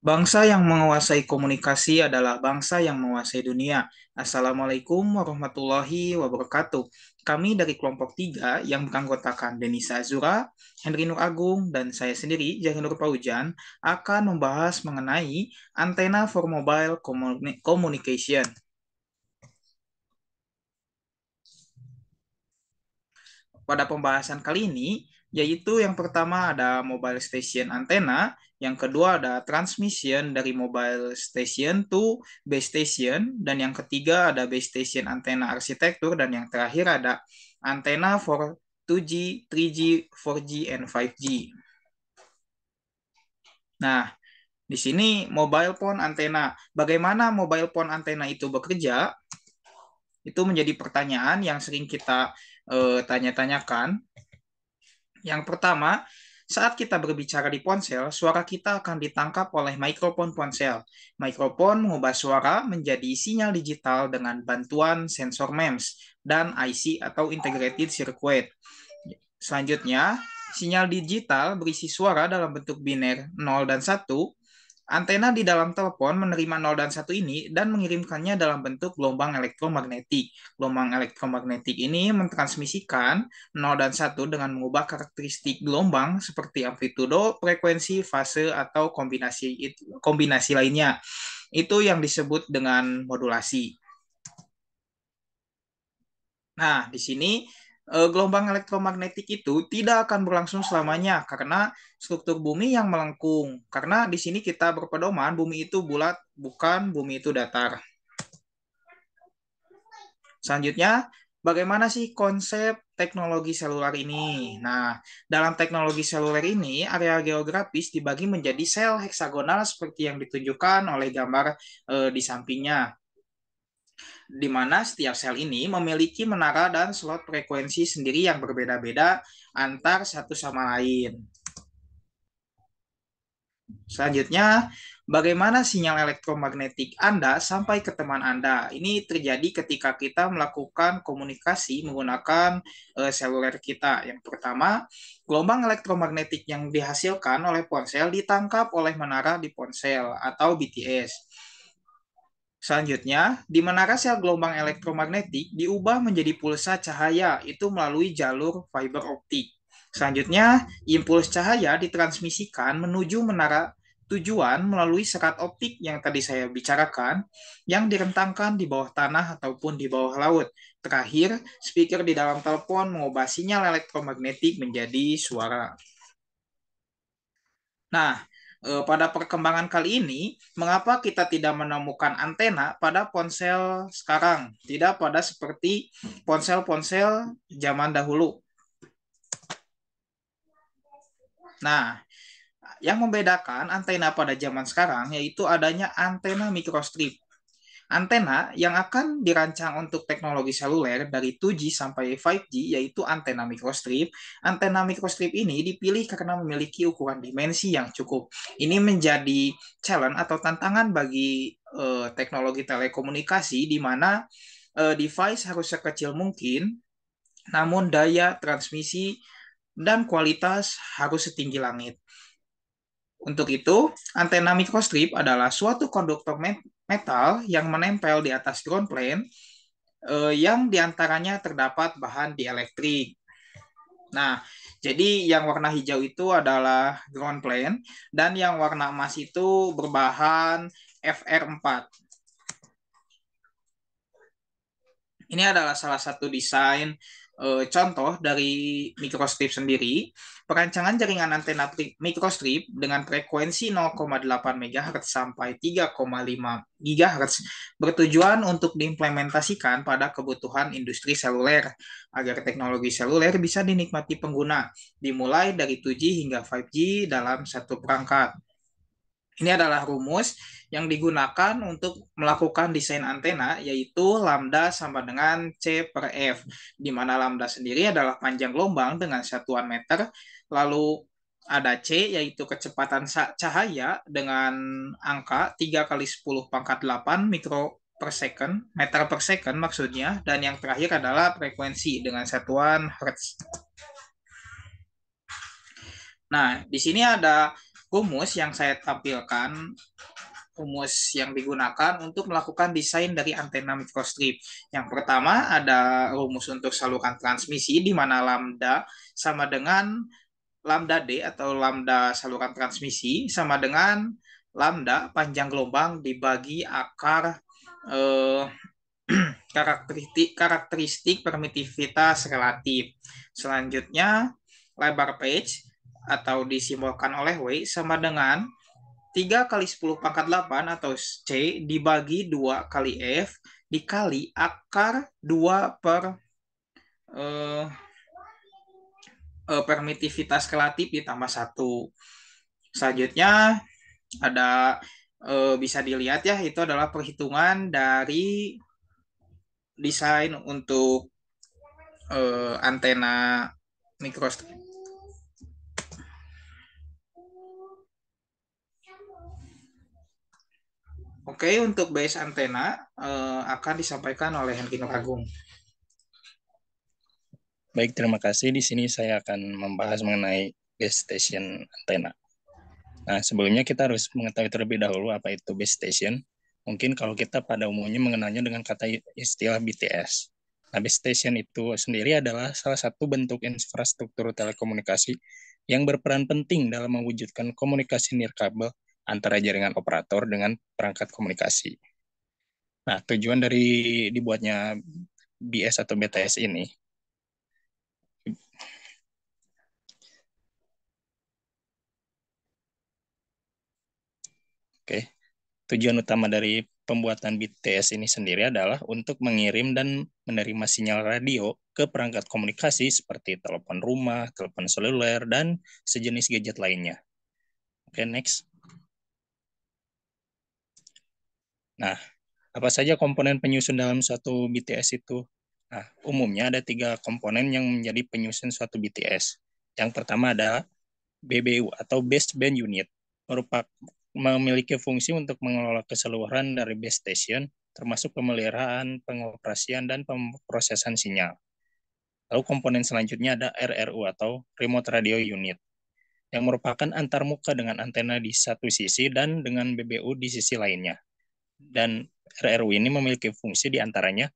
Bangsa yang menguasai komunikasi adalah bangsa yang menguasai dunia. Assalamualaikum warahmatullahi wabarakatuh. Kami dari kelompok 3 yang beranggotakan Denisa Azura, Henry Nur Agung, dan saya sendiri, Jahinur Paujan, akan membahas mengenai antena for mobile communication. Pada pembahasan kali ini, yaitu yang pertama ada mobile station antena, yang kedua ada transmission dari mobile station to base station, dan yang ketiga ada base station antena arsitektur, dan yang terakhir ada antena for 2G, 3G, 4G, and 5G. Nah, di sini mobile phone antena. Bagaimana mobile phone antena itu bekerja? Itu menjadi pertanyaan yang sering kita tanya-tanyakan. Yang pertama, saat kita berbicara di ponsel, suara kita akan ditangkap oleh mikrofon ponsel. Mikrofon mengubah suara menjadi sinyal digital dengan bantuan sensor MEMS dan IC atau Integrated Circuit. Selanjutnya, sinyal digital berisi suara dalam bentuk biner 0 dan 1. Antena di dalam telepon menerima 0 dan 1 ini dan mengirimkannya dalam bentuk gelombang elektromagnetik. Gelombang elektromagnetik ini mentransmisikan 0 dan 1 dengan mengubah karakteristik gelombang seperti amplitudo, frekuensi, fase, atau kombinasi lainnya. Itu yang disebut dengan modulasi. Nah, di sini gelombang elektromagnetik itu tidak akan berlangsung selamanya karena struktur bumi yang melengkung. Karena di sini kita berpedoman bumi itu bulat, bukan bumi itu datar. Selanjutnya, bagaimana sih konsep teknologi seluler ini? Nah, dalam teknologi seluler ini, area geografis dibagi menjadi sel heksagonal seperti yang ditunjukkan oleh gambar di sampingnya, di mana setiap sel ini memiliki menara dan slot frekuensi sendiri yang berbeda-beda antar satu sama lain. Selanjutnya, bagaimana sinyal elektromagnetik Anda sampai ke teman Anda? Ini terjadi ketika kita melakukan komunikasi menggunakan seluler kita. Yang pertama, gelombang elektromagnetik yang dihasilkan oleh ponsel ditangkap oleh menara di ponsel atau BTS. Selanjutnya, di menara sel gelombang elektromagnetik diubah menjadi pulsa cahaya, itu melalui jalur fiber optik. Selanjutnya, impuls cahaya ditransmisikan menuju menara tujuan melalui serat optik yang tadi saya bicarakan, yang direntangkan di bawah tanah ataupun di bawah laut. Terakhir, speaker di dalam telepon mengubah sinyal elektromagnetik menjadi suara. Nah, pada perkembangan kali ini, mengapa kita tidak menemukan antena pada ponsel sekarang, tidak pada seperti ponsel-ponsel zaman dahulu? Nah, yang membedakan antena pada zaman sekarang yaitu adanya antena microstrip. Antena yang akan dirancang untuk teknologi seluler dari 2G sampai 5G yaitu antena microstrip. Antena microstrip ini dipilih karena memiliki ukuran dimensi yang cukup. Ini menjadi challenge atau tantangan bagi teknologi telekomunikasi di mana device harus sekecil mungkin, namun daya transmisi dan kualitas harus setinggi langit. Untuk itu, antena microstrip adalah suatu konduktor metal yang menempel di atas ground plane yang diantaranya terdapat bahan dielektrik. Nah, jadi yang warna hijau itu adalah ground plane dan yang warna emas itu berbahan FR4. Ini adalah salah satu desain contoh dari microstrip sendiri. Perancangan jaringan antena microstrip dengan frekuensi 0,8 MHz sampai 3,5 GHz bertujuan untuk diimplementasikan pada kebutuhan industri seluler agar teknologi seluler bisa dinikmati pengguna, dimulai dari 2G hingga 5G dalam satu perangkat. Ini adalah rumus yang digunakan untuk melakukan desain antena, yaitu lambda sama dengan C per F, di mana lambda sendiri adalah panjang gelombang dengan satuan meter, lalu ada C, yaitu kecepatan cahaya dengan angka 3 kali 10 pangkat 8 mikro per second, meter per second maksudnya, dan yang terakhir adalah frekuensi dengan satuan Hertz. Nah, di sini ada rumus yang saya tampilkan rumus yang digunakan untuk melakukan desain dari antena microstrip. Yang pertama ada rumus untuk saluran transmisi di mana lambda sama dengan lambda D atau lambda saluran transmisi sama dengan lambda panjang gelombang dibagi akar eh, karakteristik permitivitas relatif. Selanjutnya, lebar page atau disimbolkan oleh W sama dengan 3 kali 10 pangkat 8 atau C dibagi 2 kali F dikali akar 2 per eh, permitivitas relatif ditambah satu. Selanjutnya ada bisa dilihat ya itu adalah perhitungan dari desain untuk antena microstrip. Oke, untuk base antena akan disampaikan oleh Henry Nuragung. Baik, terima kasih. Di sini saya akan membahas mengenai base station antena. Nah, sebelumnya kita harus mengetahui terlebih dahulu apa itu base station. Mungkin kalau kita pada umumnya mengenalnya dengan kata istilah BTS. Nah, base station itu sendiri adalah salah satu bentuk infrastruktur telekomunikasi yang berperan penting dalam mewujudkan komunikasi nirkabel antara jaringan operator dengan perangkat komunikasi. Nah, tujuan dari dibuatnya BS atau BTS ini, oke, tujuan utama dari pembuatan BTS ini sendiri adalah untuk mengirim dan menerima sinyal radio ke perangkat komunikasi seperti telepon rumah, telepon seluler, dan sejenis gadget lainnya. Oke, next. Nah, apa saja komponen penyusun dalam suatu BTS itu? Nah, umumnya ada 3 komponen yang menjadi penyusun suatu BTS. Yang pertama adalah BBU atau Base Band Unit, merupakan memiliki fungsi untuk mengelola keseluruhan dari base station, termasuk pemeliharaan, pengoperasian, dan pemrosesan sinyal. Lalu komponen selanjutnya ada RRU atau Remote Radio Unit, yang merupakan antarmuka dengan antena di satu sisi dan dengan BBU di sisi lainnya. Dan RRU ini memiliki fungsi diantaranya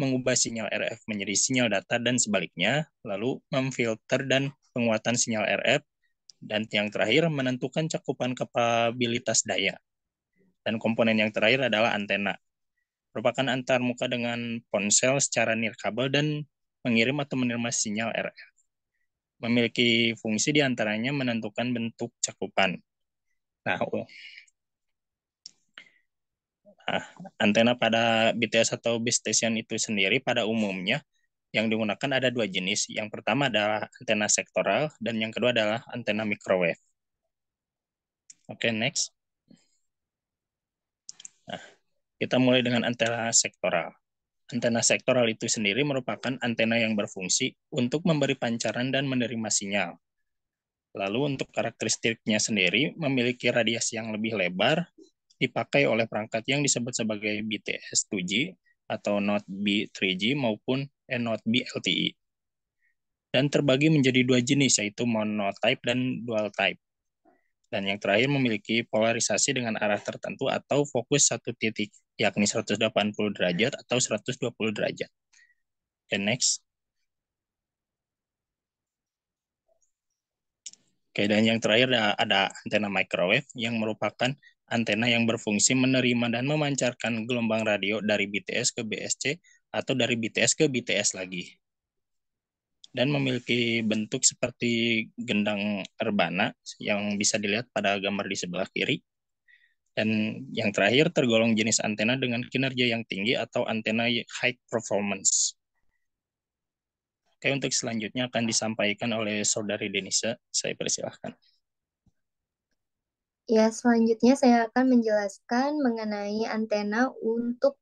mengubah sinyal RF menjadi sinyal data dan sebaliknya, lalu memfilter dan penguatan sinyal RF, dan yang terakhir menentukan cakupan kapabilitas daya. Dan komponen yang terakhir adalah antena, merupakan antarmuka dengan ponsel secara nirkabel dan mengirim atau menerima sinyal RF. Memiliki fungsi diantaranya menentukan bentuk cakupan. Nah, antena pada BTS atau base station itu sendiri pada umumnya yang digunakan ada 2 jenis. Yang pertama adalah antena sektoral dan yang kedua adalah antena microwave. Oke, next. Nah, kita mulai dengan antena sektoral. Antena sektoral itu sendiri merupakan antena yang berfungsi untuk memberi pancaran dan menerima sinyal. Lalu untuk karakteristiknya sendiri memiliki radiasi yang lebih lebar, dipakai oleh perangkat yang disebut sebagai BTS 2G atau Not B 3G maupun Not B LTE. Dan terbagi menjadi 2 jenis yaitu monotype dan dual type. Dan yang terakhir memiliki polarisasi dengan arah tertentu atau fokus satu titik, yakni 180 derajat atau 120 derajat. Oke, next. Oke, dan yang terakhir ada antena microwave yang merupakan antena yang berfungsi menerima dan memancarkan gelombang radio dari BTS ke BSC atau dari BTS ke BTS lagi. Dan memiliki bentuk seperti gendang rebana yang bisa dilihat pada gambar di sebelah kiri. Dan yang terakhir tergolong jenis antena dengan kinerja yang tinggi atau antena high performance. Oke, untuk selanjutnya akan disampaikan oleh Saudari Denisa. Saya persilahkan. Ya, selanjutnya saya akan menjelaskan mengenai antena untuk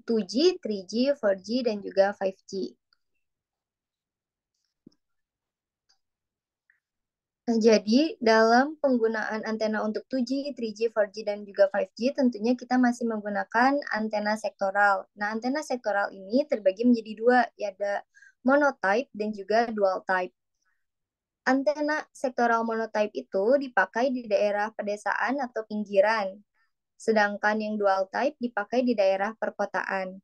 2G, 3G, 4G, dan juga 5G. Nah, jadi dalam penggunaan antena untuk 2G, 3G, 4G, dan juga 5G, tentunya kita masih menggunakan antena sektoral. Nah, antena sektoral ini terbagi menjadi 2, yaitu monotype dan juga dual type. Antena sektoral monotype itu dipakai di daerah pedesaan atau pinggiran. Sedangkan yang dual type dipakai di daerah perkotaan.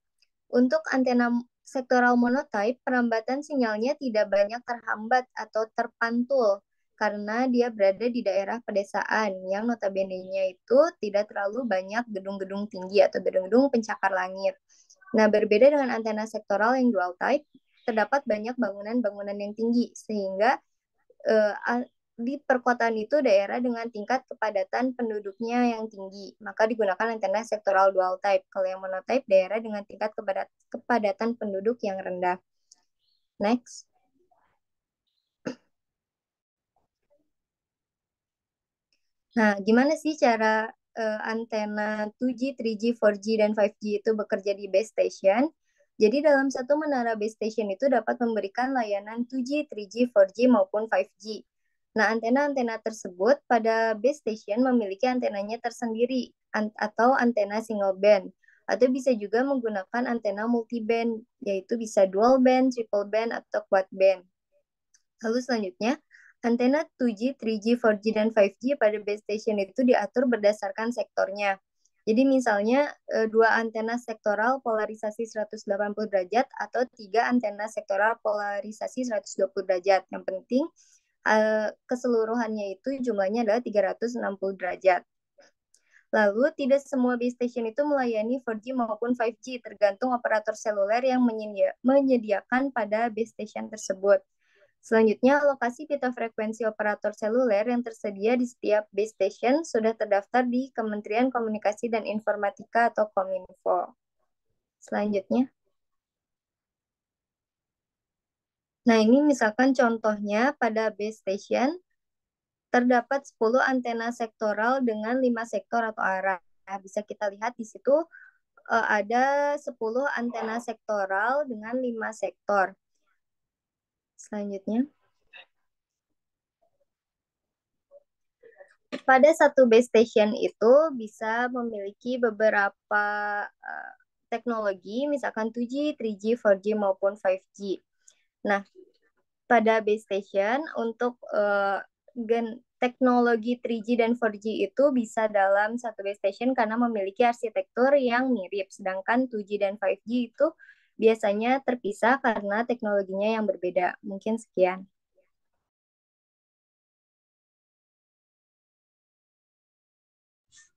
Untuk antena sektoral monotype, perambatan sinyalnya tidak banyak terhambat atau terpantul karena dia berada di daerah pedesaan yang notabene-nya itu tidak terlalu banyak gedung-gedung tinggi atau gedung-gedung pencakar langit. Nah, berbeda dengan antena sektoral yang dual type, terdapat banyak bangunan-bangunan yang tinggi sehingga di perkotaan itu daerah dengan tingkat kepadatan penduduknya yang tinggi, maka digunakan antena sektoral dual type. Kalau yang monotype, daerah dengan tingkat kepadatan penduduk yang rendah. Next. Nah, gimana sih cara antena 2G, 3G, 4G, dan 5G itu bekerja di base station? Jadi dalam satu menara base station itu dapat memberikan layanan 2G, 3G, 4G, maupun 5G. Nah, antena-antena tersebut pada base station memiliki antenanya tersendiri atau antena single band. Atau bisa juga menggunakan antena multiband, yaitu bisa dual band, triple band, atau quad band. Lalu selanjutnya, antena 2G, 3G, 4G, dan 5G pada base station itu diatur berdasarkan sektornya. Jadi misalnya dua antena sektoral polarisasi 180 derajat atau tiga antena sektoral polarisasi 120 derajat. Yang penting keseluruhannya itu jumlahnya adalah 360 derajat. Lalu tidak semua base station itu melayani 4G maupun 5G tergantung operator seluler yang menyediakan pada base station tersebut. Selanjutnya, lokasi pita frekuensi operator seluler yang tersedia di setiap base station sudah terdaftar di Kementerian Komunikasi dan Informatika atau Kominfo. Selanjutnya. Nah, ini misalkan contohnya pada base station terdapat 10 antena sektoral dengan 5 sektor atau arah. Nah, bisa kita lihat di situ ada 10 antena sektoral dengan 5 sektor. Selanjutnya. Pada satu base station itu bisa memiliki beberapa teknologi, misalkan 2G, 3G, 4G, maupun 5G. Nah, pada base station untuk teknologi 3G dan 4G itu bisa dalam satu base station karena memiliki arsitektur yang mirip, sedangkan 2G dan 5G itu biasanya terpisah karena teknologinya yang berbeda. Mungkin sekian.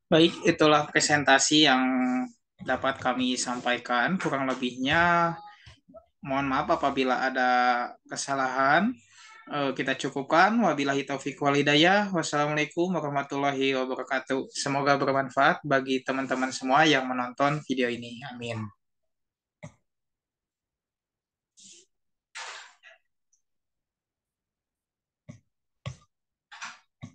Baik, itulah presentasi yang dapat kami sampaikan. Kurang lebihnya, mohon maaf apabila ada kesalahan. Kita cukupkan. Wabillahi taufiq wal hidayah. Wassalamualaikum warahmatullahi wabarakatuh. Semoga bermanfaat bagi teman-teman semua yang menonton video ini. Amin.